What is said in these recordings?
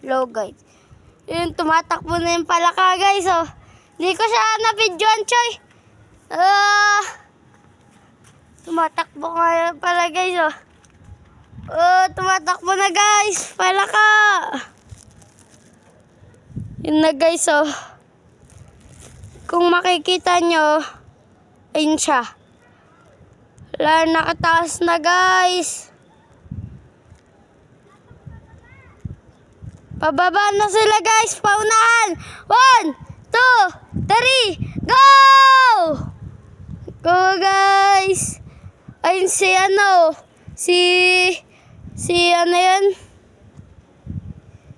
Hello guys. Yun, tumatakbo na yung palaka guys, oh. Hindi ko siya na-videoan, Choy. Tumatakbo nga pala guys, oh. Tumatakbo na guys, palaka. Yun na guys, oh. Kung makikita nyo, ayun siya. Wala, nakataas na guys. Pababa na sila guys, paunahan. 1, 2, 3, go! Go guys. Ayun si ano, si ano yan?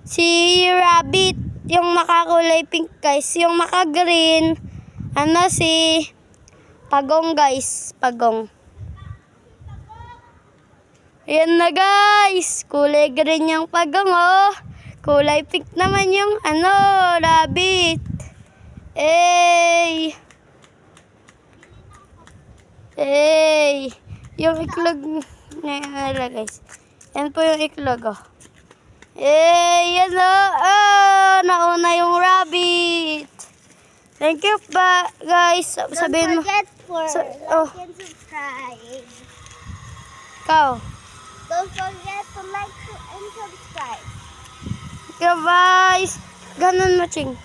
Si Rabbit, yung nakakulay pink guys. Yung naka-green, ano si Pagong guys, Pagong. Ayan na guys, kulay green yung Pagong, oh. Kulay pink naman yung ano, Rabbit. Hey! Yung iklog na guys. Yan po yung iklog, oh. Yan, oh. Nauna yung Rabbit. Thank you pa, guys. Sabihin mo. Don't forget for like and subscribe. Ikaw. Don't forget to like and subscribe. Thank you, guys. Ganun mo, Ching.